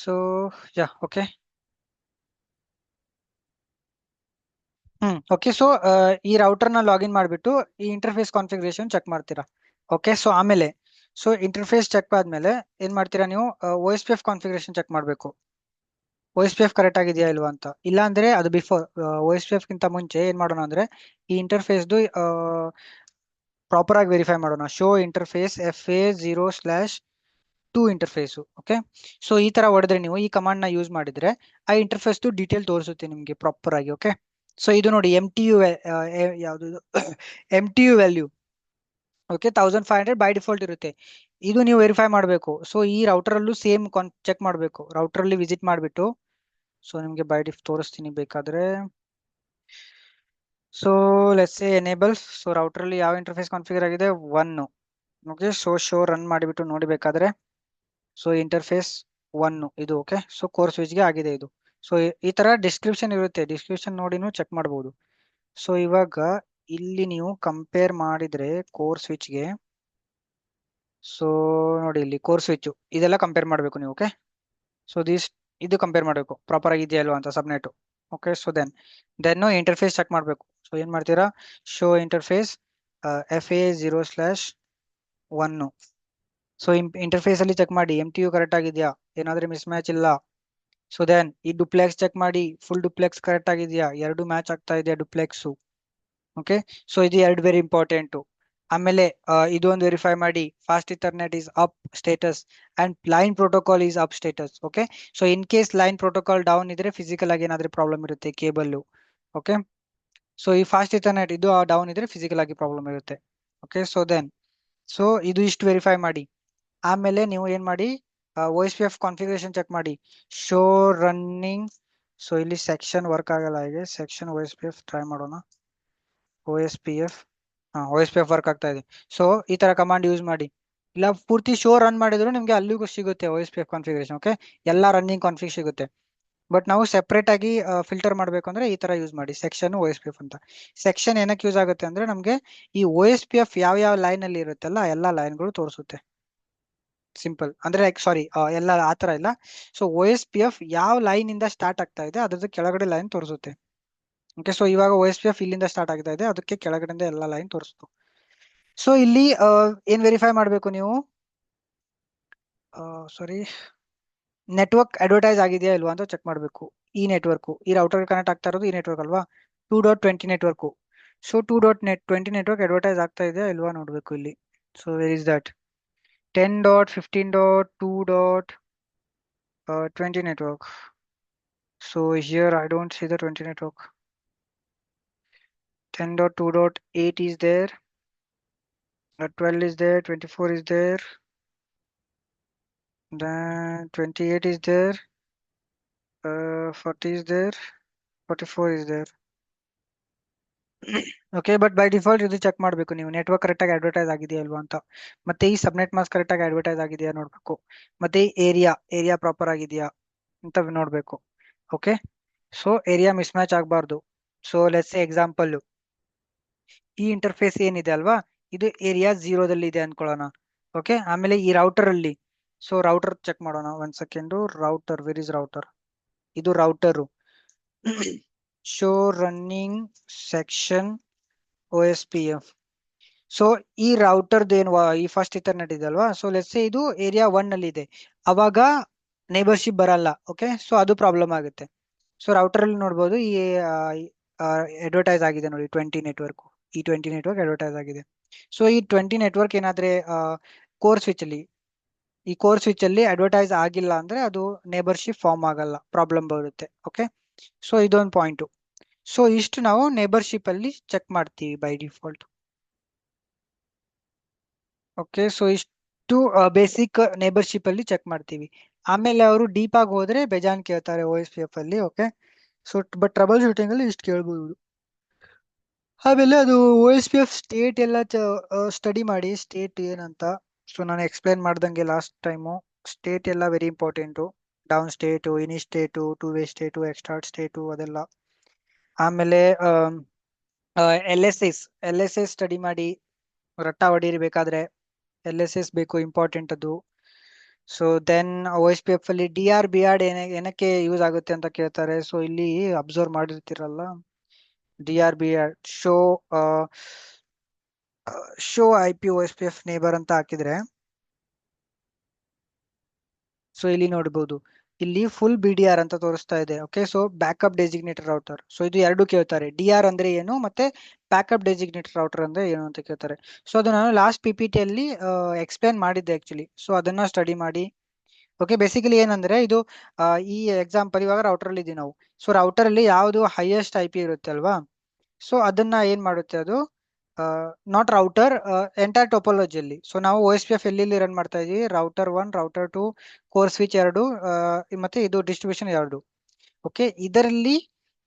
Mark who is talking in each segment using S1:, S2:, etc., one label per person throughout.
S1: So yeah okay. Okay. So ಈ ರೌಟರ್ನ login ಮಾಡಿಬಿಟ್ಟು ಈ ಇಂಟರ್ಫೇಸ್ ಕಾನ್ಫಿಗರೇಷನ್ ಚೆಕ್ ಮಾಡ್ತೀರಾ. ಓಕೆ. ಸೊ ಆಮೇಲೆ ಇಂಟರ್ಫೇಸ್ ಚೆಕ್ ಆದ್ಮೇಲೆ ಏನ್ ಮಾಡ್ತೀರಾ ನೀವು, O S P F configuration check ಮಾಡಬೇಕು. O S P F correct ಆಗಿದೆಯಾ ಇಲ್ವಾ ಅಂತ. ಇಲ್ಲ ಅಂದ್ರೆ ಅದು before O S P F ಗಿಂತ ಮುಂಚೆ ಏನ್ ಮಾಡೋಣ ಅಂದ್ರೆ ಈ ಇಂಟರ್ಫೇಸ್ದು ಪ್ರಾಪರ್ ಆಗಿ ವೆರಿಫೈ ಮಾಡೋಣ. Show interface FA0/2 interface. Okay. So ಈ ತರ ಹೊಡೆದ್ರೆ ನೀವು ಈ ಕಮಾಂಡ್ ನ ಯೂಸ್ ಮಾಡಿದ್ರೆ ಆ ಇಂಟರ್ಫೇಸ್ ಡೀಟೇಲ್ ತೋರಿಸುತ್ತೆ ನಿಮ್ಗೆ ಪ್ರಾಪರ್ ಆಗಿ. ಓಕೆ. ಸೊ ಇದು ನೋಡಿ MTU ಯಾವುದು MTU value. Okay. 1500 by default ಇರುತ್ತೆ. ಇದು ನೀವು ವೆರಿಫೈ ಮಾಡಬೇಕು. ಸೊ ಈ ರೌಟರ್ ಅಲ್ಲೂ ಸೇಮ್ ಚೆಕ್ ಮಾಡಬೇಕು. ರೌಟರ್ ಅಲ್ಲಿ ವಿಸಿಟ್ ಮಾಡಿಬಿಟ್ಟು, ಸೊ ನಿಮ್ಗೆ ಬೈ ಡಿಫ್ ತೋರಿಸ್ತೀನಿ ಬೇಕಾದ್ರೆ. So let's say enable. So router ಅಲ್ಲಿ ಯಾವ ಇಂಟರ್ಫೇಸ್ ಕಾನ್ಫಿಗರ್ ಆಗಿದೆ 1. ಓಕೆ. ಸೊ ಶೋ ರನ್ ಮಾಡಿಬಿಟ್ಟು ನೋಡಿಬೇಕಾದ್ರೆ ಸೊ ಇಂಟರ್ಫೇಸ್ 1 ಇದು. ಓಕೆ. ಸೊ ಕೋರ್ ಸ್ವಿಚ್ ಗೆ ಆಗಿದೆ ಇದು. ಸೊ ಈ ತರ ಡಿಸ್ಕ್ರಿಪ್ಷನ್ ಇರುತ್ತೆ, ಡಿಸ್ಕ್ರಿಪ್ಷನ್ ನೋಡಿನೂ ಚೆಕ್ ಮಾಡಬಹುದು. ಸೊ ಇವಾಗ ಇಲ್ಲಿ ನೀವು ಕಂಪೇರ್ ಮಾಡಿದ್ರೆ ಕೋರ್ ಸ್ವಿಚ್ ಗೆ, ಸೊ ನೋಡಿ ಇಲ್ಲಿ ಕೋರ್ ಸ್ವಿಚ್ ಇದೆಲ್ಲ ಕಂಪೇರ್ ಮಾಡಬೇಕು ನೀವು. ಓಕೆ. ಸೊ ಇದು ಕಂಪೇರ್ ಮಾಡಬೇಕು ಪ್ರಾಪರ್ ಆಗಿ ಇದೆಯಾ ಅಲ್ವಾ ಅಂತ subnet. Okay. So then interface check ಮಾಡಬೇಕು. ಸೊ ಏನ್ ಮಾಡ್ತೀರಾ, show interface FA0/1. So interface ಅಲ್ಲಿ ಚೆಕ್ ಮಾಡಿ MTU ಕರೆಕ್ಟ್ ಆಗಿದೆಯಾ, ಏನಾದ್ರೂ ಮಿಸ್ ಮ್ಯಾಚ್ ಇಲ್ಲ. ಸೊ ದೆನ್ ಈ ಡುಪ್ಲೆಕ್ಸ್ ಚೆಕ್ ಮಾಡಿ, ಫುಲ್ ಡುಪ್ಲೆಕ್ಸ್ ಕರೆಕ್ಟ್ ಆಗಿದೆಯಾ, ಎರಡು ಮ್ಯಾಚ್ ಆಗ್ತಾ ಇದೆಯಾ ಡುಪ್ಲೆಕ್ಸ್. ಓಕೆ. ಸೊ ಇದು ಎರಡು ವೆರಿ ಇಂಪಾರ್ಟೆಂಟ್. ಆಮೇಲೆ ಇದು ಒಂದು ವೆರಿಫೈ ಮಾಡಿ, fast Ethernet is up status and line protocol is up status. Okay. So in case line protocol down ಇದ್ರೆ ಫಿಸಿಕಲ್ ಆಗಿ ಏನಾದ್ರೂ ಪ್ರಾಬ್ಲಮ್ ಇರುತ್ತೆ ಕೇಬಲ್. ಓಕೆ. ಸೊ ಈ ಫಾಸ್ಟ್ ಇಥರ್ನೆಟ್ ಇದು ಡೌನ್ ಇದ್ರೆ ಫಿಸಿಕಲ್ ಆಗಿ ಪ್ರಾಬ್ಲಮ್ ಇರುತ್ತೆ. ಓಕೆ. ಸೊ ಇದು ಇಷ್ಟು ವೆರಿಫೈ ಮಾಡಿ ಆಮೇಲೆ ನೀವು ಏನ್ ಮಾಡಿ, OSPF ಕಾನ್ಫಿಗರೇಷನ್ ಚೆಕ್ ಮಾಡಿ. Show running. ಸೊ ಇಲ್ಲಿ ಸೆಕ್ಷನ್ ವರ್ಕ್ ಆಗಲ್ಲ. ಇದೆ ಸೆಕ್ಷನ್ OSPF ಟ್ರೈ ಮಾಡೋಣ. OSPF ವರ್ಕ್ ಆಗ್ತಾ ಇದೆ. ಸೊ ಈ ತರ ಕಮಾಂಡ್ ಯೂಸ್ ಮಾಡಿ. ಇಲ್ಲ ಪೂರ್ತಿ ಶೋ ರನ್ ಮಾಡಿದ್ರು ನಿಮ್ಗೆ ಅಲ್ಲಿಗೂ ಸಿಗುತ್ತೆ OSPF ಕಾನ್ಫಿಗರೇಷನ್. ಓಕೆ. ಎಲ್ಲ ರನ್ನಿಂಗ್ ಕಾನ್ಫಿಗ್ ಸಿಗುತ್ತೆ. ಬಟ್ ನಾವು ಸೆಪರೇಟ್ ಆಗಿ ಫಿಲ್ಟರ್ ಮಾಡ್ಬೇಕು ಅಂದ್ರೆ ಈ ತರ ಯೂಸ್ ಮಾಡಿ ಸೆಕ್ಷನ್ OSPF ಅಂತ. ಸೆಕ್ಷನ್ ಏನಕ್ಕೆ ಯೂಸ್ ಆಗುತ್ತೆ ಅಂದ್ರೆ ನಮ್ಗೆ ಈ OSPF ಯಾವ ಲೈನ್ ಅಲ್ಲಿ ಇರುತ್ತಲ್ಲ ಎಲ್ಲಾ ಲೈನ್ಗಳು ತೋರಿಸುತ್ತೆ. ಸಿಂಪಲ್ ಅಂದ್ರೆ ಲೈಕ್ ಸಾರಿ ಎಲ್ಲ ಆತರ ಇಲ್ಲ. ಸೊ OSPF ಯಾವ ಲೈನ್ ಇಂದ ಸ್ಟಾರ್ಟ್ ಆಗ್ತಾ ಇದೆ ಅದ್ರದ್ದು ಕೆಳಗಡೆ ಲೈನ್ ತೋರಿಸುತ್ತೆ. ಓಕೆ. ಸೊ ಇವಾಗ OSPF ಇಲ್ಲಿಂದ ಸ್ಟಾರ್ಟ್ ಆಗ್ತಾ ಇದೆ, ಅದಕ್ಕೆ ಕೆಳಗಡೆಯಿಂದ ಎಲ್ಲ ಲೈನ್ ತೋರಿಸ್ತು. ಸೊ ಇಲ್ಲಿ ಏನ್ ವೆರಿಫೈ ಮಾಡಬೇಕು ನೀವು, ಸಾರಿ ನೆಟ್ವರ್ಕ್ ಅಡ್ವರ್ಟೈಸ್ ಆಗಿದೆಯಾ ಇಲ್ವಾ ಅಂತ ಚೆಕ್ ಮಾಡಬೇಕು. ಈ ರೌಟರ್ ಕನೆಕ್ಟ್ ಆಗ್ತಾ ಇರೋದು ಈ ನೆಟ್ವರ್ಕ್ ಅಲ್ವಾ, 2.20 ನೆಟ್ವರ್ಕ್. ಸೊ 2.20 ನೆಟ್ವರ್ಕ್ ಅಡ್ವರ್ಟೈಸ್ ಆಗ್ತಾ ಇದೆಯಾ ಇಲ್ವಾ ನೋಡ್ಬೇಕು ಇಲ್ಲಿ. So where is that 10.15.2.20 network. So here I don't see the 20 network. 10.2.8 is there, 12 is there, 24 is there, then 28 is there, 40 is there, 44 is there. Okay. But by default ಇದು check ಮಾಡಬೇಕು ನೀವು, network correct ಆಗಿ advertise ಆಗಿದೆಯಾ ಇಲ್ವಾ ಅಂತ. ಮತ್ತೆ ಈ ಸಬ್ನೆಟ್ mask correct ಆಗಿ ಅಡ್ವರ್ಟೈಸ್ ಆಗಿದೆಯಾ ನೋಡ್ಬೇಕು. ಮತ್ತೆ ಏರಿಯಾ ಪ್ರಾಪರ್ ಆಗಿದೆಯಾ ಅಂತ ನೋಡ್ಬೇಕು. Okay. So area miss match ಆಗಬಾರ್ದು. ಸೊ ಲೆಟ್ಸ್ ಎಕ್ಸಾಂಪಲ್, ಈ ಇಂಟರ್ಫೇಸ್ ಏನಿದೆ ಅಲ್ವಾ ಇದು ಏರಿಯಾ 0ದಲ್ಲಿ ಇದೆ ಅನ್ಕೊಳ್ಳೋಣ. ಓಕೆ. ಆಮೇಲೆ ಈ ರೌಟರ್ ಅಲ್ಲಿ, ಸೊ ರೌಟರ್ ಚೆಕ್ ಮಾಡೋಣ. 1 second. Router, where is router? ಇದು router. Show running section OSPF. So ಈ ರೌಟರ್ದು ಏನು ಈ ಫಸ್ಟ್ ಇಥರ್ನೆಟ್ ಇದೆ ಅಲ್ವಾ, ಸೊ ಲೆಟ್ಸ್ ಇದು ಏರಿಯಾ 1 ಅಲ್ಲಿ ಇದೆ, ಅವಾಗ ನೇಬರ್ಶಿಪ್ ಬರಲ್ಲ. ಓಕೆ. ಸೊ ಅದು ಪ್ರಾಬ್ಲಮ್ ಆಗುತ್ತೆ. ಸೊ ರೌಟರ್ ಅಲ್ಲಿ ನೋಡ್ಬೋದು ಈ ಅಡ್ವರ್ಟೈಸ್ ಆಗಿದೆ ನೋಡಿ 20 ನೆಟ್ವರ್ಕ್. ಈ 20 ನೆಟ್ವರ್ಕ್ ಅಡ್ವರ್ಟೈಸ್ ಆಗಿದೆ. ಸೊ ಈ 20 ನೆಟ್ವರ್ಕ್ ಏನಾದ್ರೆ ಕೋರ್ ಸ್ವಿಚ್ ಅಲ್ಲಿ ಈ ಕೋರ್ ಸ್ವಿಚ್ ಅಲ್ಲಿ ಅಡ್ವರ್ಟೈಸ್ ಆಗಿಲ್ಲ ಅಂದ್ರೆ ಅದು ನೇಬರ್ಶಿಪ್ ಫಾರ್ಮ್ ಆಗಲ್ಲ, ಪ್ರಾಬ್ಲಮ್ ಬರುತ್ತೆ. ಓಕೆ. ಸೊ ಇದೊಂದು ಪಾಯಿಂಟ್. ಸೊ ಇಷ್ಟು ನಾವು ನೇಬರ್ಶಿಪ್ ಅಲ್ಲಿ ಚೆಕ್ ಮಾಡ್ತೀವಿ ಬೈ ಡಿಫಾಲ್ಟ್. ಓಕೆ. ಸೊ ಇಷ್ಟು ಬೇಸಿಕ್ ನೇಬರ್ಶಿಪ್ ಅಲ್ಲಿ ಚೆಕ್ ಮಾಡ್ತೀವಿ. ಆಮೇಲೆ ಅವರು ಡೀಪ್ ಆಗಿ ಹೋದ್ರೆ ಬೇಜಾನ್ ಕೇಳ್ತಾರೆ OSPF ಅಲ್ಲಿ. ಓಕೆ. ಸೊ ಬಟ್ ಟ್ರಬಲ್ ಶೂಟಿಂಗ್ ಅಲ್ಲಿ ಇಷ್ಟು ಕೇಳ್ಬೋದು. ಆಮೇಲೆ ಅದು OSPF ಸ್ಟೇಟ್ ಎಲ್ಲ ಸ್ಟಡಿ ಮಾಡಿ, ಸ್ಟೇಟ್ ಏನಂತ. ಸೊ ನಾನು ಎಕ್ಸ್ಪ್ಲೈನ್ ಮಾಡ್ದಂಗೆ ಲಾಸ್ಟ್ ಟೈಮು, ಸ್ಟೇಟ್ ಎಲ್ಲ very important. Down state, init state, two way state, exstart state ಅದೆಲ್ಲ. ಆಮೇಲೆ LSS ಸ್ಟಡಿ ಮಾಡಿ, ರಟ್ಟ ಹೊಡೀರಿ ಬೇಕಾದ್ರೆ. LSS ಬೇಕು, ಇಂಪಾರ್ಟೆಂಟ್ ಅದು. ಸೊ ದೆನ್ OSPF ಅಲ್ಲಿ DR ಏನಕ್ಕೆ ಯೂಸ್ ಆಗುತ್ತೆ ಅಂತ ಕೇಳ್ತಾರೆ. ಸೊ ಇಲ್ಲಿ ಅಬ್ಸರ್ವ್ ಮಾಡಿರ್ತೀರಲ್ಲ, DR show show IP OSPF neighbour ಅಂತ ಹಾಕಿದ್ರೆ, ಸೊ ಇಲ್ಲಿ ನೋಡಬಹುದು, ಇಲ್ಲಿ ಫುಲ್ BDR ಅಂತ ತೋರಿಸ್ತಾ ಇದೆ. Okay, so backup designator router. So ಇದು ಎರಡು ಕೇಳ್ತಾರೆ, DR ಅಂದ್ರೆ ಏನು ಮತ್ತೆ ಬ್ಯಾಕಪ್ ಡೆಸಿಗ್ನೇಟರ್ ರೌಟರ್ ಅಂದ್ರೆ ಏನು ಅಂತ ಕೇಳ್ತಾರೆ. ಸೊ ಅದು ನಾನು ಲಾಸ್ಟ್ PPT ಅಲ್ಲಿ ಎಕ್ಸ್ಪ್ಲೇನ್ ಮಾಡಿದ್ದೆ ಆಕ್ಚುಲಿ. ಸೊ ಅದನ್ನ ಸ್ಟಡಿ ಮಾಡಿ. ಓಕೆ, ಬೇಸಿಕಲಿ ಏನಂದ್ರೆ ಇದು ಈ ಎಕ್ಸಾಂಪಲ್ ಇವಾಗ ರೌಟರ್ ಅಲ್ಲಿ ಇದೀವಿ ನಾವು. ಸೊ ರೌಟರ್ ಅಲ್ಲಿ ಯಾವುದು ಹೈಯೆಸ್ಟ್ IP ಇರುತ್ತೆ ಅಲ್ವಾ, ಸೊ ಅದನ್ನ ಏನ್ ಮಾಡುತ್ತೆ ಅದು, ನಾಟ್ ರೌಟರ್, ಎಂಟೈರ್ ಟೋಪೋಲಜಿಯಲ್ಲಿ. ಸೊ ನಾವು OSPF ಎಲ್ಲಿ ರನ್ ಮಾಡ್ತಾ ಇದೀವಿ, ರೌಟರ್ 1, ರೌಟರ್ 2, ಕೋರ್ ಸ್ವಿಚ್ 2, ಮತ್ತೆ ಇದು ಡಿಸ್ಟ್ರಿಬ್ಯೂಷನ್ 2. ಓಕೆ, ಇದರಲ್ಲಿ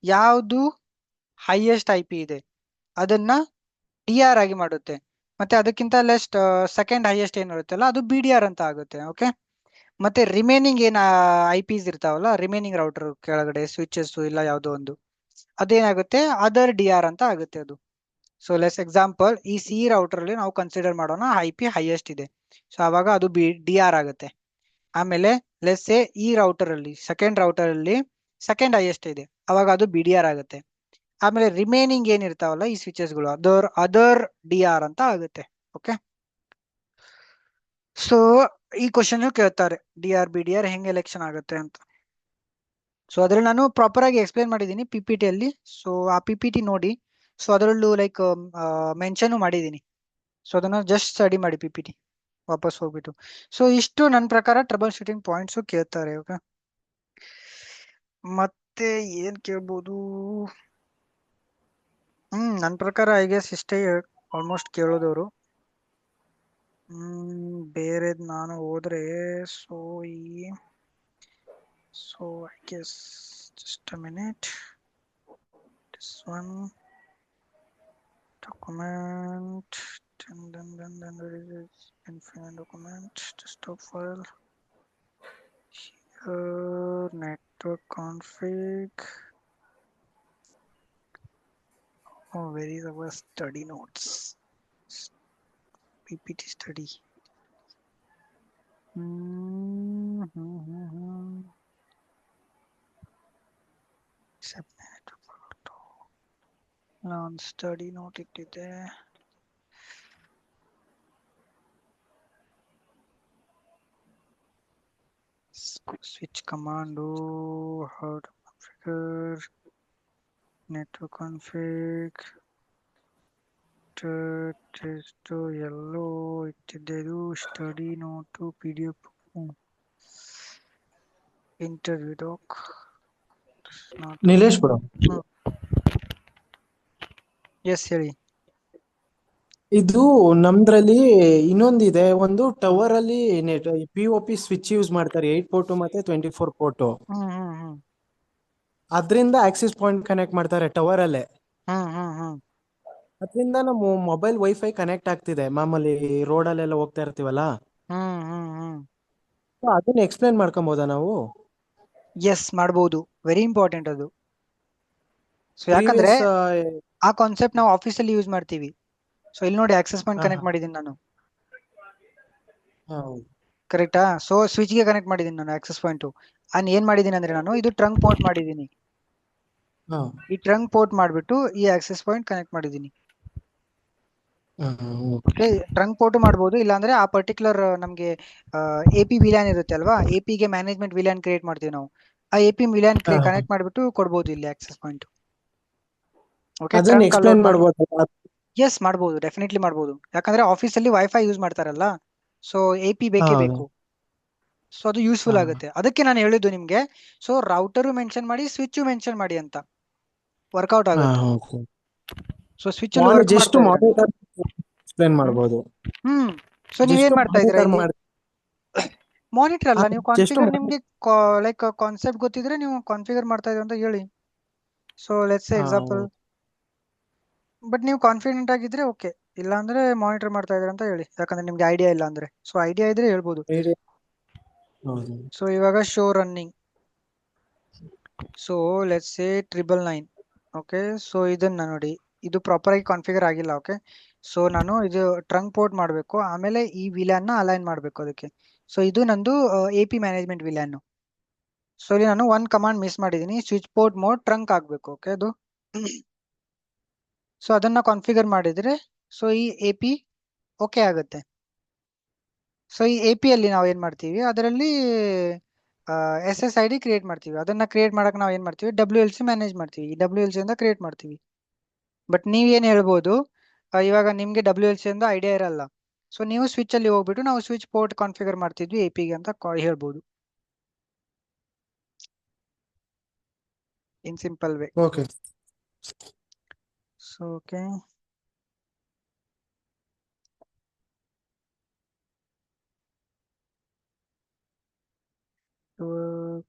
S1: ಯಾವುದು ಹೈಯೆಸ್ಟ್ IP ಇದೆ ಅದನ್ನ DR ಆಗಿ ಮಾಡುತ್ತೆ, ಮತ್ತೆ ಅದಕ್ಕಿಂತ ಲೆಸ್ಟ್ ಸೆಕೆಂಡ್ ಹೈಯೆಸ್ಟ್ ಏನಿರುತ್ತಲ್ಲ ಅದು BDR ಅಂತ ಆಗುತ್ತೆ. ಓಕೆ, ಮತ್ತೆ ರಿಮೈನಿಂಗ್ ಏನ್ IPs ಇರ್ತಾವಲ್ಲ, ರಿಮೈನಿಂಗ್ ರೌಟರ್ ಕೆಳಗಡೆ ಸ್ವಿಚಸ್ ಇಲ್ಲ ಯಾವ್ದೋ ಒಂದು, ಅದೇನಾಗುತ್ತೆ ಅದರ್ DR ಅಂತ ಆಗುತ್ತೆ ಅದು. ಸೊ ಲೆಸ್ ಎಕ್ಸಾಂಪಲ್, ಈ C ರೌಟರ್ ಅಲ್ಲಿ ನಾವು ಕನ್ಸಿಡರ್ ಮಾಡೋಣ IP ಹೈಯೆಸ್ಟ್ ಇದೆ, ಸೊ ಅವಾಗ ಅದು DR ಆಗುತ್ತೆ. ಆಮೇಲೆ ಲೆಸ್ ಎ ಈ ರೌಟರ್ ಅಲ್ಲಿ ಸೆಕೆಂಡ್ ರೌಟರ್ ಅಲ್ಲಿ ಸೆಕೆಂಡ್ ಹೈಯೆಸ್ಟ್ ಇದೆ, ಅವಾಗ ಅದು BDR ಆಗುತ್ತೆ. ಆಮೇಲೆ ರಿಮೈನಿಂಗ್ ಏನಿರ್ತಾವಲ್ಲ ಈ ಸ್ವಿಚಸ್ ಗಳು, ಅದರ್ DR ಅಂತ ಆಗುತ್ತೆ. ಓಕೆ, ಸೊ ಈ ಕ್ವಶನ್ ಕೇಳ್ತಾರೆ DR ಹೆಂಗೆ ಎಲೆಕ್ಷನ್ ಆಗುತ್ತೆ ಅಂತ. ಸೊ ಅದ್ರಲ್ಲಿ ನಾನು ಪ್ರಾಪರ್ ಆಗಿ ಎಕ್ಸ್ಪ್ಲೇನ್ ಮಾಡಿದ್ದೀನಿ PPT ಅಲ್ಲಿ. ಸೊ ಆ PPT ನೋಡಿ. ಸೊ ಅದರಲ್ಲೂ ಲೈಕ್ ಮೆನ್ಷನ್ ಮಾಡಿದ್ದೀನಿ. ಸೊ ಅದನ್ನ ಜಸ್ಟ್ ಸ್ಟಡಿ ಮಾಡಿ PPT ವಾಪಸ್ ಹೋಗ್ಬಿಟ್ಟು. ಸೊ ಇಷ್ಟು ನನ್ನ ಪ್ರಕಾರ ಟ್ರಬಲ್ ಶೂಟಿಂಗ್ ಪಾಯಿಂಟ್ಸ್ ಕೇಳ್ತಾರೆ. ಓಕೆ, ಮತ್ತೆ ಏನ್ ಕೇಳ್ಬೋದು, ನನ್ನ ಪ್ರಕಾರ ಐ ಗೆಸ್ ಇಷ್ಟೇ ಆಲ್ಮೋಸ್ಟ್ ಕೇಳೋದವರು. ಬೇರೆದ್ ನಾನು ಹೋದ್ರೆ, so I guess just a minute. This one document, then there is infinite document, desktop file. Here network config. Oh, where is our study notes? PPT study. ನಾನು study note ಇಟ್ಟಿದ್ದೆ. Switch command, how to configure network config, test ಎಲ್ಲೋ ಇಟ್ಟಿದ್ದೆ. ಇದು study note PDF, interview doc.
S2: Nilesh bro,
S1: yes ಹೇಳಿ.
S2: ಇದು ನಮ್ದ್ರಲ್ಲಿ ಇನ್ನೊಂದಿದೆ, ಒಂದು tower ಅಲ್ಲಿ POP ಸ್ವಿಚ್ ಯೂಸ್ ಮಾಡ್ತಾರೆ, 8 ಪೋರ್ಟ್ ಮತ್ತೆ 24 ಪೋರ್ಟ್. ಅದ್ರಿಂದ ಆಕ್ಸಿಸ್ ಪಾಯಿಂಟ್ ಕನೆಕ್ಟ್ ಮಾಡ್ತಾರೆ ಟವರ್ ಅಲ್ಲೇ. ಅದರಿಂದ ನಮ್ಮ ಮೊಬೈಲ್ ವೈಫೈ ಕನೆಕ್ಟ್ ಆಗ್ತಿದೆ ಮಾಮೂಲಿ ರೋಡ್ ಅಲ್ಲೆಲ್ಲ ಹೋಗ್ತಾ ಇರ್ತೀವಲ್ಲ. ಅದನ್ನ ಎಕ್ಸ್ಪ್ಲೇನ್ ಮಾಡ್ಕೊಬೋದಾ ನಾವು?
S1: ಎಸ್ ಮಾಡ್ಬೋದು, ವೆರಿ ಇಂಪಾರ್ಟೆಂಟ್ ಅದು. ಸೊ ಯಾಕಂದ್ರೆ ಆ ಕಾನ್ಸೆಪ್ಟ್ ನಾವು ಆಫೀಸಲ್ಲಿ ಯೂಸ್ ಮಾಡ್ತೀವಿ. ಸೊ ಇಲ್ಲಿ ನೋಡಿ ಆಕ್ಸೆಸ್ ಪಾಯಿಂಟ್ ಕನೆಕ್ಟ್ ಮಾಡಿದ್ದೀನಿ ನಾನು, ಕರೆಕ್ಟಾ? ಸೊ ಸ್ವಿಚ್ ಗೆ ಕನೆಕ್ಟ್ ಮಾಡಿದ್ದೀನಿ ನಾನು ಆಕ್ಸೆಸ್ ಪಾಯಿಂಟ್. ಏನ್ ಮಾಡಿದೀನಿ ಅಂದ್ರೆ ನಾನು ಇದು ಟ್ರಂಕ್ ಪೋರ್ಟ್ ಮಾಡಿದ್ದೀನಿ. ಈ ಟ್ರಂಕ್ ಪೋರ್ಟ್ ಮಾಡ್ಬಿಟ್ಟು ಈ ಆಕ್ಸೆಸ್ ಪಾಯಿಂಟ್ ಕನೆಕ್ಟ್ ಮಾಡಿದ್ದೀನಿ. ಓಕೆ, ಟ್ರಂಕ್ ಪೋರ್ಟ್ ಮಾಡ್ಬೋದು, ಇಲ್ಲಾಂದ್ರೆ ಆ ಪರ್ಟಿಕ್ಯುಲರ್ ನಮ್ಗೆ AP ವಿಲ್ಯಾನ್ ಇರುತ್ತೆ ಅಲ್ವಾ, AP ಗೆ ಮ್ಯಾನೇಜ್ಮೆಂಟ್ ವಿಲ್ಯಾನ್ ಕ್ರಿಯೇಟ್ ಮಾಡ್ತೀವಿ ನಾವು. ಆ AP ವಿಲ್ಯಾನ್ ಕನೆಕ್ಟ್ ಮಾಡ್ಬಿಟ್ಟು ಕೊಡ್ಬೋದು ಇಲ್ಲಿ ಆಕ್ಸೆಸ್ ಪಾಯಿಂಟ್. ಓಕೆ,
S2: ಎಕ್ಸ್ಪ್ಲೇನ್ ಮಾಡಬಹುದು.
S1: ಎಸ್ ಮಾಡ್ಬೋದು, ಡೆಫಿನೆಟ್ಲಿ ಮಾಡ್ಬೋದು. ಯಾಕಂದ್ರೆ ಆಫೀಸಲ್ಲಿ ವೈಫೈ ಯೂಸ್ ಮಾಡ್ತಾರಲ್ಲ, ಸೊ AP ಬೇಕೇ ಬೇಕು. ಸೊ ಅದು ಯೂಸ್ಫುಲ್ ಆಗುತ್ತೆ. ಅದಕ್ಕೆ ನಾನು ಹೇಳಿದ್ದು ನಿಮ್ಗೆ, ಸೊ ರೌಟರು ಮೆನ್ಷನ್ ಮಾಡಿ, ಸ್ವಿಚ್ ಮೆನ್ಷನ್ ಮಾಡಿ ಅಂತ, ವರ್ಕೌಟ್ ಆಗುತ್ತೆ. ಸೊ ಸ್ವಿಚ್ ಅಲ್ಲಿ ವರ್ಕ್
S2: ಎಕ್ಸ್ಪ್ಲೇನ್ ಮಾಡಬಹುದು.
S1: ಸೊ ನೀವೇನ್ ಮಾಡ್ತಾ ಇದ್ದೀರಾ ಇಲ್ಲಿ? ಮಾನಿಟರ್ ಅಲ್ಲ, ನೀವು ಕಾನ್ಫಿಗರ್, ನಿಮ್ಗೆ ಲೈಕ್ ಕಾನ್ಸೆಪ್ಟ್ ಗೊತ್ತಿದ್ರೆ ನೀವು ಕಾನ್ಫಿಗರ್ ಮಾಡ್ತಾ ಇದ್ದೀರಾ ಅಂತ ಹೇಳಿ. So let's say example, but ನೀವು ಕಾನ್ಫಿಡೆಂಟ್ ಆಗಿದ್ರೆ ಓಕೆ, ಇಲ್ಲ ಅಂದ್ರೆ ಮಾನಿಟರ್ ಮಾಡ್ತಾ ಇದ್ದೀರಾ ಅಂತ ಹೇಳಿ, ಯಾಕಂದ್ರೆ ನಿಮ್ಗೆ ಐಡಿಯಾ ಇಲ್ಲ ಅಂದ್ರೆ. ಸೊ ಐಡಿಯಾ ಇದ್ರೆ ಹೇಳ್ಬೋದು. ಸೊ ಇವಾಗ show running, so let's say 999. Okay, so ಇದನ್ನ ನೋಡಿ, ಇದು ಪ್ರಾಪರ್ ಆಗಿ ಕಾನ್ಫಿಗರ್ ಆಗಿಲ್ಲ. ಓಕೆ, ಸೊ ನಾನು ಇದು ಟ್ರಂಕ್ ಪೋರ್ಟ್ ಮಾಡಬೇಕು, ಆಮೇಲೆ ಈ ವಿಲಾನ್ ನ ಅಲೈನ್ ಮಾಡಬೇಕು ಅದಕ್ಕೆ. ಸೊ ಇದು ನಂದು A P management VLAN. So ಇಲ್ಲಿ ನಾನು ಒಂದ್ ಕಮಾಂಡ್ ಮಿಸ್ ಮಾಡಿದೀನಿ, ಸ್ವಿಚ್ ಪೋರ್ಟ್ ಮೋಡ್ ಟ್ರಂಕ್ ಆಗ್ಬೇಕು. ಓಕೆ, ಅದು ಸೊ ಅದನ್ನ ಕಾನ್ಫಿಗರ್ ಮಾಡಿದ್ರೆ ಸೊ ಈ ಎ ಪಿ ಓಕೆ ಆಗುತ್ತೆ. ಸೊ ಈ ಎ ಪಿ ಅಲ್ಲಿ ನಾವು ಏನ್ ಮಾಡ್ತೀವಿ, ಅದರಲ್ಲಿ S S I D create ಮಾಡ್ತೀವಿ. ಅದನ್ನ ಕ್ರಿಯೇಟ್ ಮಾಡಕ್ ನಾವು ಏನ್ ಮಾಡ್ತೀವಿ, ಡಬ್ಲ್ಯೂ ಎಲ್ ಸಿ ಮ್ಯಾನೇಜ್ ಮಾಡ್ತೀವಿ. ಈ ಡಬ್ಲ್ಯೂ ಎಲ್ ಸಿ ಇಂದ ಕ್ರಿಯೇಟ್ ಮಾಡ್ತೀವಿ. ಬಟ್ ನೀವೇನ್ ಹೇಳ್ಬೋದು, ಇವಾಗ ನಿಮ್ಗೆ ಡಬ್ಲ್ಯೂ ಎಲ್ ಸಿ ಇಂದ ಐಡಿಯಾ ಇರಲ್ಲ. ಸೊ ನೀವು ಸ್ವಿಚ್ ಅಲ್ಲಿ ಹೋಗ್ಬಿಟ್ಟು ನಾವು ಸ್ವಿಚ್ ಪೋರ್ಟ್ ಕಾನ್ಫಿಗರ್ ಮಾಡ್ತಿದ್ವಿ ಎ ಪಿಗೆ ಅಂತ ಹೇಳ್ಬೋದು, in simple way.
S2: Okay.
S1: So okay,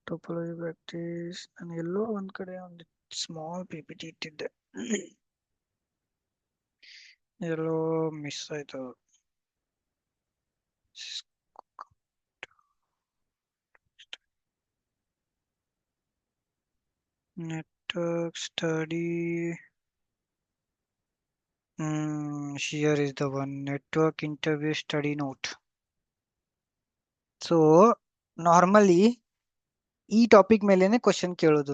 S1: topology practice ನಾನು ಎಲ್ಲೋ ಒಂದ್ ಕಡೆ ಒಂದು ಸ್ಮಾಲ್ ಪಿ ಪಿ ಟಿ ಇಟ್ಟಿದ್ದೆ, ಎಲ್ಲೋ ಮಿಸ್ ಆಯ್ತು. Network study, here is the one, network interview study note. So normally ಈ ಟಾಪಿಕ್ ಮೇಲೆನೆ ಕ್ವಶನ್ ಕೇಳೋದು.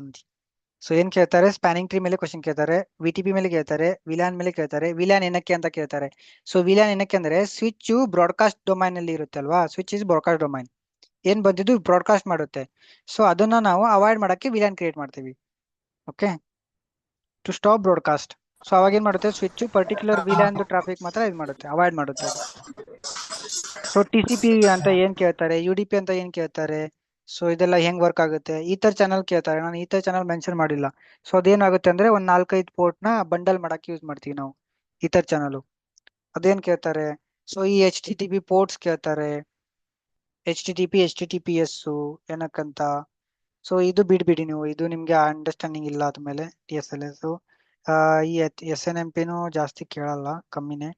S1: ಸೊ ಏನ್ ಕೇಳ್ತಾರೆ, ಸ್ಪ್ಯಾನಿಂಗ್ ಟ್ರೀ ಮೇಲೆ ಕ್ವಶನ್ ಕೇಳ್ತಾರೆ, ವಿ ಟಿ ಪಿ ಮೇಲೆ ಕೇಳ್ತಾರೆ, ವಿಲಾನ್ ಮೇಲೆ ಕೇಳ್ತಾರೆ. ವಿಲಾನ್ ಏನಕ್ಕೆ ಅಂತ ಕೇಳ್ತಾರೆ. ಸೊ ವಿಲಾನ್ ಏನಕ್ಕೆ ಅಂದ್ರೆ ಸ್ವಿಚ್ ಬ್ರಾಡ್ಕಾಸ್ಟ್ ಡೊಮೈನ್ ಅಲ್ಲಿ ಇರುತ್ತೆ ಅಲ್ವಾ, ಸ್ವಿಚ್ ಇಸ್ ಬ್ರಾಡ್ಕಾಸ್ಟ್ ಡೊಮೈನ್, ಏನ್ ಬಂದಿದ್ದು ಬ್ರಾಡ್ಕಾಸ್ಟ್ ಮಾಡುತ್ತೆ. ಸೊ ಅದನ್ನ ನಾವು ಅವಾಯ್ಡ್ ಮಾಡಕ್ಕೆ ವಿಲಾನ್ ಕ್ರಿಯೇಟ್ ಮಾಡ್ತೀವಿ. Okay, to stop broadcast. So ಅವಾಗ ಏನ್ ಮಾಡುತ್ತೆ, ಸ್ವಿಚ್ ಪರ್ಟಿಕ್ಯುಲರ್ ವಿಲಾನ್ ಟ್ರಾಫಿಕ್ ಮಾತ್ರ ಇದು ಮಾಡುತ್ತೆ, ಅವಾಯ್ಡ್ ಮಾಡುತ್ತೆ ಅದು. ಸೊ ಟಿ ಸಿ ಪಿ ಅಂತ ಏನ್ ಕೇಳ್ತಾರೆ, ಯು ಡಿ ಪಿ ಅಂತ ಏನ್ ಕೇಳ್ತಾರೆ, ಸೊ ಇದೆಲ್ಲ ಹೆಂಗ್ ವರ್ಕ್ ಆಗುತ್ತೆ. ಈಥರ್ ಚಾನಲ್ ಕೇಳ್ತಾರೆ, ನಾನು ಈಥರ್ ಚಾನಲ್ ಮೆನ್ಷನ್ ಮಾಡಿಲ್ಲ. ಸೊ ಅದೇನಾಗುತ್ತೆ ಅಂದ್ರೆ ಒಂದ್ 4-5 ಪೋರ್ಟ್ ನ ಬಂಡಲ್ ಮಾಡಕ್ಕೆ ಯೂಸ್ ಮಾಡ್ತೀವಿ ನಾವು ಈಥರ್ ಚಾನಲ್. ಅದೇನ್ ಕೇಳ್ತಾರೆ, ಸೊ ಈ H T T P ports ಕೇಳ್ತಾರೆ, H T T P H T T P S ಏನಕ್ಕಂತ. ಸೊ ಇದು ಬಿಡ್ಬಿಡಿ ನೀವು, ಇದು ನಿಮ್ಗೆ ಅಂಡರ್ಸ್ಟ್ಯಾಂಡಿಂಗ್ ಇಲ್ಲ ಆದ್ಮೇಲೆ ಟಿ ಎಸ್ ಎಲ್ ಎಸ್. ಈ ಎಸ್ ಎನ್ ಎಂ ಪಿನೂ ಜಾಸ್ತಿ ಕೇಳಲ್ಲ, ಕಮ್ಮಿನೇ.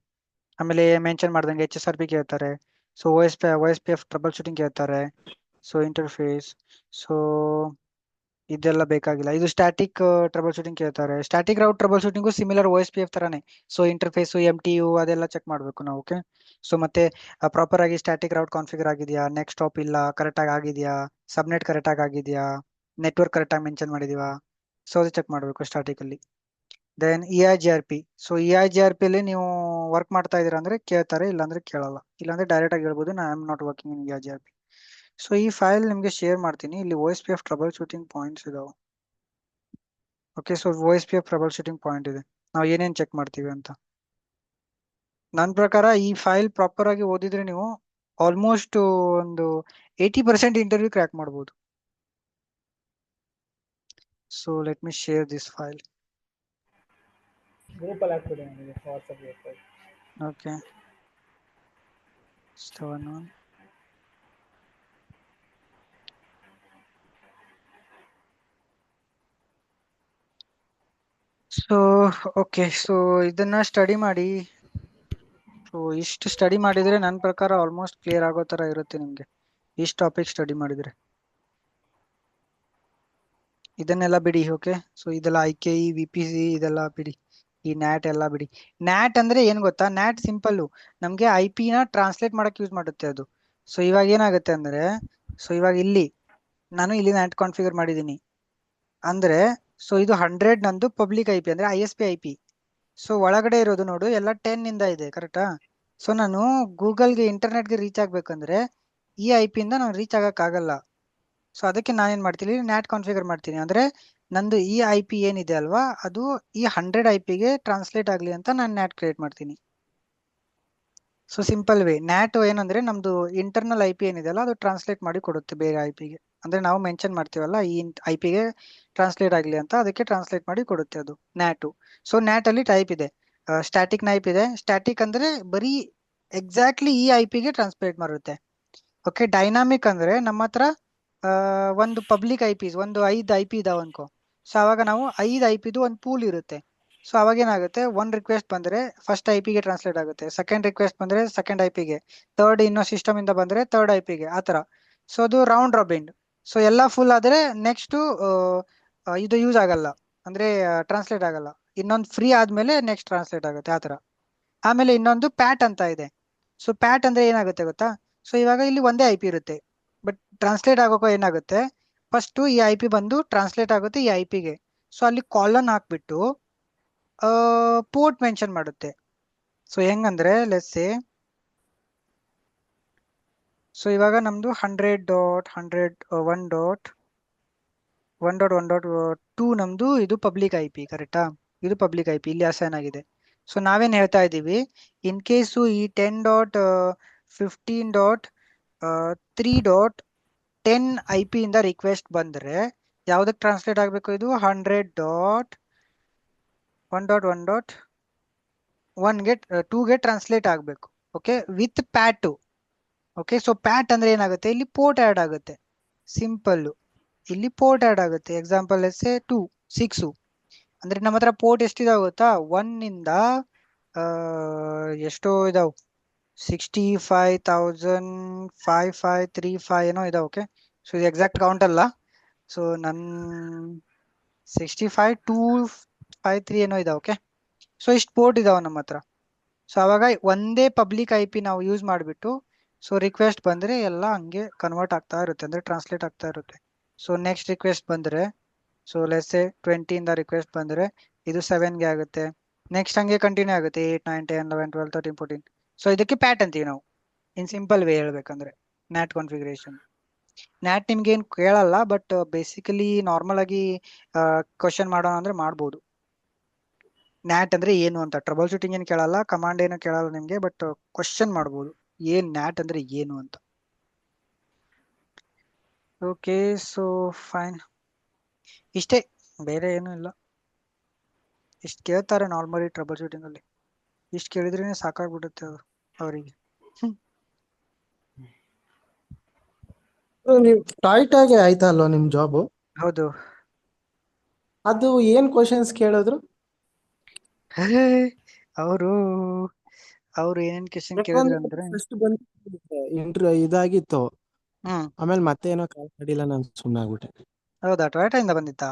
S1: ಆಮೇಲೆ ಮೆನ್ಷನ್ ಮಾಡ್ದಂಗೆ ಎಚ್ ಎಸ್ ಆರ್ ಪಿ ಕೇಳ್ತಾರೆ. So O S P F troubleshooting ಕೇಳ್ತಾರೆ. ಸೊ ಇಂಟರ್ಫೇಸ್, ಸೊ ಇದೆಲ್ಲ ಬೇಕಾಗಿಲ್ಲ. ಇದು ಸ್ಟ್ಯಾಟಿಕ್ ಟ್ರಬಲ್ ಶೂಟಿಂಗ್ ಕೇಳ್ತಾರೆ. Static route trouble shooting similar O S P F ತರಾನೇ. So interface M T U ಅದೆಲ್ಲ check ಮಾಡ್ಬೇಕು ನಾವು. ಓಕೆ, ಸೊ ಮತ್ತೆ ಪ್ರಾಪರ್ ಆಗಿ ಸ್ಟ್ಯಾಟಿಕ್ ರೌಟ್ ಕಾನ್ಫಿಗರ್ ಆಗಿದೆಯಾ, ನೆಕ್ಸ್ಟ್ ಸ್ಟಾಪ್ ಇಲ್ಲ ಕರೆಕ್ಟ್ ಆಗಿ ಆಗಿದೆಯಾ, ಸಬ್ನೆಟ್ ಕರೆಕ್ಟ್ ಆಗಿ ಆಗಿದೆಯಾ, ನೆಟ್ವರ್ಕ್ ಕರೆಕ್ಟ್ ಆಗಿ ಮೆನ್ಷನ್ ಮಾಡಿದೀವಾ, ಸೊ ಅದು ಚೆಕ್ ಮಾಡ್ಬೇಕು ಸ್ಟ್ಯಾಟಿಕ್ ಅಲ್ಲಿ. Then E I G R P. So E I G R P ಅಲ್ಲಿ ನೀವು ವರ್ಕ್ ಮಾಡ್ತಾ ಇದೀರಾ ಅಂದ್ರೆ ಕೇಳ್ತಾರೆ, ಇಲ್ಲಾಂದ್ರೆ ಕೇಳಲ್ಲ. ಇಲ್ಲಾಂದ್ರೆ ಡೈರೆಕ್ಟ್ ಆಗಿ ಹೇಳ್ಬೋದು, I am not working in E I G R P. So ಈ ಫೈಲ್ ನಿಮ್ಗೆ ಶೇರ್ ಮಾಡ್ತೀನಿ, ಇಲ್ಲಿ O S P F troubleshooting points ಇದಾವೆ. Okay, so O S P F troubleshooting point ಇದೆ, ನಾವು ಏನೇನ್ ಚೆಕ್ ಮಾಡ್ತೀವಿ ಅಂತ. ನನ್ನ ಪ್ರಕಾರ ಈ ಫೈಲ್ ಪ್ರಾಪರ್ ಆಗಿ ಓದಿದ್ರೆ ನೀವು ಆಲ್ಮೋಸ್ಟ್ ಒಂದು 80% ಇಂಟರ್ವ್ಯೂ ಕ್ರ್ಯಾಕ್ ಮಾಡ್ಬೋದು. So let me share this file.
S3: Group ಅಲ್ಲಿ ಹಾಕ್ಬಿಡಿ ನನಗೆ WhatsApp group.
S1: Okay, 7-1. So okay, so ಇದನ್ನ ಸ್ಟಡಿ ಮಾಡಿ. ಸೊ ಇಷ್ಟು ಸ್ಟಡಿ ಮಾಡಿದ್ರೆ ನನ್ನ ಪ್ರಕಾರ ಆಲ್ಮೋಸ್ಟ್ ಕ್ಲಿಯರ್ ಆಗೋ ತರ ಇರುತ್ತೆ ನಿಮ್ಗೆ, ಇಷ್ಟು ಟಾಪಿಕ್ ಸ್ಟಡಿ ಮಾಡಿದ್ರೆ. ಇದನ್ನೆಲ್ಲ ಬಿಡಿ. ಓಕೆ, ಸೊ ಇದೆಲ್ಲ I K E V P C ಇದೆಲ್ಲ ಬಿಡಿ, ಈ ನ್ಯಾಟ್ ಎಲ್ಲ ಬಿಡಿ. ನ್ಯಾಟ್ ಅಂದ್ರೆ ಏನ್ ಗೊತ್ತಾ, ನ್ಯಾಟ್ ಸಿಂಪಲ್ ನಮ್ಗೆ ಐ ಪಿ ನ ಟ್ರಾನ್ಸ್ಲೇಟ್ ಮಾಡಕ್ ಯೂಸ್ ಮಾಡುತ್ತೆ ಅದು. ಸೊ ಇವಾಗ ಏನಾಗುತ್ತೆ ಅಂದ್ರೆ, ಸೊ ಇವಾಗ ಇಲ್ಲಿ ನಾನು ಇಲ್ಲಿ ನ್ಯಾಟ್ ಕಾನ್ಫಿಗರ್ ಮಾಡಿದೀನಿ ಅಂದ್ರೆ, ಸೊ ಇದು 100 ನಂದು ಪಬ್ಲಿಕ್ ಐ ಪಿ ಅಂದ್ರೆ I S P I P. So ಒಳಗಡೆ ಇರೋದು ನೋಡು ಎಲ್ಲ 10 ಇಂದ ಇದೆ, ಕರೆಕ್ಟಾ. ಸೊ ನಾನು ಗೂಗಲ್ಗೆ ಇಂಟರ್ನೆಟ್ಗೆ ರೀಚ್ ಆಗ್ಬೇಕಂದ್ರೆ ಈ ಐ ಪಿ ಇಂದ ನಾನು ರೀಚ್ ಆಗಕ್ ಆಗಲ್ಲ. ಸೊ ಅದಕ್ಕೆ ನಾನೇನ್ ಮಾಡ್ತೀನಿ, ನ್ಯಾಟ್ ಕಾನ್ಫಿಗರ್ ಮಾಡ್ತೀನಿ. ಅಂದ್ರೆ ನಂದು ಈ ಐ ಪಿ ಏನಿದೆ ಅಲ್ವಾ, ಅದು ಈ 100 ಐ ಪಿಗೆ ಟ್ರಾನ್ಸ್ಲೇಟ್ ಆಗ್ಲಿ ಅಂತ ನಾನು ನ್ಯಾಟ್ ಕ್ರಿಯೇಟ್ ಮಾಡ್ತೀನಿ. ಸೊ ಸಿಂಪಲ್ ವೇ, ನ್ಯಾಟ್ ಏನಂದ್ರೆ ನಮ್ದು ಇಂಟರ್ನಲ್ ಐ ಪಿ ಏನಿದೆ ಅಲ್ಲ, ಅದು ಟ್ರಾನ್ಸ್ಲೇಟ್ ಮಾಡಿ ಕೊಡುತ್ತೆ ಬೇರೆ ಐ ಪಿಗೆ. ಅಂದ್ರೆ ನಾವು ಮೆನ್ಷನ್ ಮಾಡ್ತೀವಲ್ಲ ಈ ಐ ಪಿಗೆ ಟ್ರಾನ್ಸ್ಲೇಟ್ ಆಗ್ಲಿ ಅಂತ, ಅದಕ್ಕೆ ಟ್ರಾನ್ಸ್ಲೇಟ್ ಮಾಡಿ ಕೊಡುತ್ತೆ ಅದು ನ್ಯಾಟು. ಸೊ ನ್ಯಾಟ್ ಅಲ್ಲಿ ಟೈಪ್ ಇದೆ, ಸ್ಟ್ಯಾಟಿಕ್ ನೈಪ್ ಇದೆ. ಸ್ಟ್ಯಾಟಿಕ್ ಅಂದ್ರೆ ಬರೀ ಎಕ್ಸಾಕ್ಟ್ಲಿ ಈ ಐ ಪಿಗೆ ಟ್ರಾನ್ಸ್ಲೇಟ್ ಮಾಡುತ್ತೆ. ಓಕೆ, ಡೈನಾಮಿಕ್ ಅಂದ್ರೆ ನಮ್ಮ ಹತ್ರ ಒಂದು ಪಬ್ಲಿಕ್ ಐ ಪಿಸ್ ಒಂದು 5 ಐ ಪಿ ಇದಾವ ಅನ್ಕೋ. ಸೊ ಅವಾಗ ನಾವು 5 ಐ ಪಿದು ಒಂದು ಪೂಲ್ ಇರುತ್ತೆ. ಸೊ ಅವಾಗ ಏನಾಗುತ್ತೆ, ಒಂದ್ ರಿಕ್ವೆಸ್ಟ್ ಬಂದ್ರೆ ಫಸ್ಟ್ ಐ ಪಿಗೆ ಟ್ರಾನ್ಸ್ಲೇಟ್ ಆಗುತ್ತೆ, ಸೆಕೆಂಡ್ ರಿಕ್ವೆಸ್ಟ್ ಬಂದ್ರೆ ಸೆಕೆಂಡ್ ಐ ಪಿಗೆ, ಥರ್ಡ್ ಇನ್ನೋ ಸಿಸ್ಟಮ್ ಇಂದ ಬಂದ್ರೆ ಥರ್ಡ್ ಐ ಪಿಗೆ, ಆತರ. ಸೊ ಅದು ರೌಂಡ್ ರಾಬಿನ್. ಸೊ ಎಲ್ಲ ಫುಲ್ ಆದ್ರೆ ನೆಕ್ಸ್ಟ್ ಇದು ಯೂಸ್ ಆಗಲ್ಲ, ಅಂದ್ರೆ ಟ್ರಾನ್ಸ್ಲೇಟ್ ಆಗಲ್ಲ. ಇನ್ನೊಂದು ಫ್ರೀ ಆದ್ಮೇಲೆ ನೆಕ್ಸ್ಟ್ ಟ್ರಾನ್ಸ್ಲೇಟ್ ಆಗುತ್ತೆ, ಆತರ. ಆಮೇಲೆ ಇನ್ನೊಂದು ಪ್ಯಾಟ್ ಅಂತ ಇದೆ. ಸೊ ಪ್ಯಾಟ್ ಅಂದ್ರೆ ಏನಾಗುತ್ತೆ ಗೊತ್ತಾ? ಸೊ ಇವಾಗ ಇಲ್ಲಿ ಒಂದೇ ಐ ಪಿ ಇರುತ್ತೆ, ಬಟ್ ಟ್ರಾನ್ಸ್ಲೇಟ್ ಆಗೋಕೆ ಏನಾಗುತ್ತೆ, ಫಸ್ಟ್ ಈ ಐ ಪಿ ಬಂದು ಟ್ರಾನ್ಸ್ಲೇಟ್ ಆಗುತ್ತೆ ಈ ಐ ಪಿಗೆ. ಸೊ ಅಲ್ಲಿ ಕಾಲನ್ ಹಾಕ್ಬಿಟ್ಟು ಪೋರ್ಟ್ ಮೆನ್ಷನ್ ಮಾಡುತ್ತೆ. ಸೊ ಹೆಂಗಂದ್ರೆ ಲೆಟ್ಸ್ ಸೊ ಇವಾಗ ನಮ್ದು 100.100.1.1.2 ನಮ್ದು ಇದು ಪಬ್ಲಿಕ್ ಐ ಪಿ, ಕರೆಕ್ಟಾ? ಇದು ಪಬ್ಲಿಕ್ ಐ ಪಿ ಇಲ್ಲಿ ಅಸೈನ್ ಆಗಿದೆ. ಸೊ ನಾವೇನ್ ಹೇಳ್ತಾ ಇದ್ದೀವಿ, ಇನ್ ಕೇಸು ಈ 10.15.3.10 ಐ ಪಿ ಇಂದ ರಿಕ್ವೆಸ್ಟ್ ಬಂದ್ರೆ ಯಾವ್ದಕ್ಕೆ ಟ್ರಾನ್ಸ್ಲೇಟ್ ಆಗಬೇಕು? ಇದು 100.1.1.1ಗೆ 2ಗೆ ಟ್ರಾನ್ಸ್ಲೇಟ್ ಆಗಬೇಕು. Okay, with PAT. Okay, so PAT ಅಂದ್ರೆ ಏನಾಗುತ್ತೆ, ಇಲ್ಲಿ ಪೋರ್ಟ್ ಆ್ಯಡ್ ಆಗುತ್ತೆ. ಸಿಂಪಲ್, ಇಲ್ಲಿ ಪೋರ್ಟ್ ಆ್ಯಡ್ ಆಗುತ್ತೆ. ಎಕ್ಸಾಂಪಲ್ ಎಸ್ 6 ಅಂದ್ರೆ ನಮ್ಮ ಹತ್ರ ಪೋರ್ಟ್ ಎಷ್ಟಿದಾವೆ ಗೊತ್ತಾ? 1 ಇಂದ ಎಷ್ಟೋ ಇದಾವೆ, 65,5535 ಏನೋ ಇದಾವೆ. ಓಕೆ, ಸೊ ಇದು ಎಕ್ಸಾಕ್ಟ್ ಕೌಂಟ್ ಅಲ್ಲ. ಸೊ ನನ್ 65,253 ಏನೋ ಇದಾವೆ. ಓಕೆ, ಸೊ ಇಷ್ಟು ಪೋರ್ಟ್ ಇದಾವೆ ನಮ್ಮ ಹತ್ರ. ಸೊ ಅವಾಗ ಒಂದೇ ಪಬ್ಲಿಕ್ ಐ ಪಿ ನಾವು ಯೂಸ್ ಮಾಡಿಬಿಟ್ಟು, ಸೊ ರಿಕ್ವೆಸ್ಟ್ ಬಂದರೆ ಎಲ್ಲ ಹಂಗೆ ಕನ್ವರ್ಟ್ ಆಗ್ತಾ ಇರುತ್ತೆ, ಅಂದರೆ ಟ್ರಾನ್ಸ್ಲೇಟ್ ಆಗ್ತಾ ಇರುತ್ತೆ. ಸೊ ನೆಕ್ಸ್ಟ್ ರಿಕ್ವೆಸ್ಟ್ ಬಂದರೆ, ಸೊ ಲೆಟ್ಸ್ 20 ಇಂದ ರಿಕ್ವೆಸ್ಟ್ ಬಂದರೆ ಇದು 7ಗೆ ಆಗುತ್ತೆ. ನೆಕ್ಸ್ಟ್ ಹಂಗೆ ಕಂಟಿನ್ಯೂ ಆಗುತ್ತೆ, 8, 9, 10, 11, 12, 13, 14. ಸೊ ಇದಕ್ಕೆ ಪ್ಯಾಟ್ ಅಂತೀವಿ ನಾವು, ಇನ್ ಸಿಂಪಲ್ ವೇ ಹೇಳ್ಬೇಕಂದ್ರೆ. ನ್ಯಾಟ್ ಕಾನ್ಫಿಗರೇಷನ್, ನ್ಯಾಟ್ ನಿಮ್ಗೆ ಏನು ಕೇಳಲ್ಲ, ಬಟ್ ಬೇಸಿಕಲಿ ನಾರ್ಮಲ್ ಆಗಿ ಕ್ವಶನ್ ಮಾಡೋಣ ಅಂದ್ರೆ ಮಾಡ್ಬೋದು. ನ್ಯಾಟ್ ಅಂದ್ರೆ ಏನು ಅಂತ ಟ್ರಬಲ್ ಶೂಟಿಂಗ್ ಏನು ಕೇಳಲ್ಲ, ಕಮಾಂಡ್ ಏನು ಕೇಳಲ್ಲ ನಿಮ್ಗೆ, ಬಟ್ ಕ್ವಶನ್ ಮಾಡ್ಬೋದು ಏನ್ ನ್ಯಾಟ್ ಅಂದ್ರೆ ಏನು ಅಂತ. ಓಕೆ, ಸೊ ಫೈನ್, ಇಷ್ಟೇ, ಬೇರೆ ಏನು ಇಲ್ಲ. ಇಷ್ಟು ಕೇಳ್ತಾರೆ ನಾರ್ಮಲಿ ಟ್ರಬಲ್ ಶೂಟಿಂಗ್ ಅಲ್ಲಿ, ಇಷ್ಟು ಕೇಳಿದ್ರೇನೆ ಸಾಕಾಗ್ಬಿಡುತ್ತೆ ಅದು ಅವರಿಗೆ.
S2: ನೀವು ಟೈಟಾಗೆ ಆಯ್ತಾ ಅಲ್ವಾ ನಿಮ್ ಜಾಬ್?
S1: ಹೌದು.
S2: ಅದು ಏನ್ ಕ್ವಶನ್ಸ್ ಕೇಳಿದ್ರು?
S1: ಅವರು ಏನೇನ್ ಕ್ವಶನ್ ಕೇಳಿದ್ರು ಅಂದ್ರೆ,
S2: ಫಸ್ಟ್ ಬಂದು ಇಂಟರ್ವ್ಯೂ ಇದಾಗಿತ್ತು,
S1: ಹ್ಮ್
S2: ಆಮೇಲೆ ಮತ್ತೆ ಏನೋ ಕಾಲ್ ಮಾಡಿಲ್ಲ, ನಾನು ಸುಮ್ಮನೆ ಆಗ್ಬಿಟ್ಟೆ.
S1: ಹೌದಾ, ಟೊಯೋಟಾ ಇಂದ ಬಂದಿತ್ತಾ?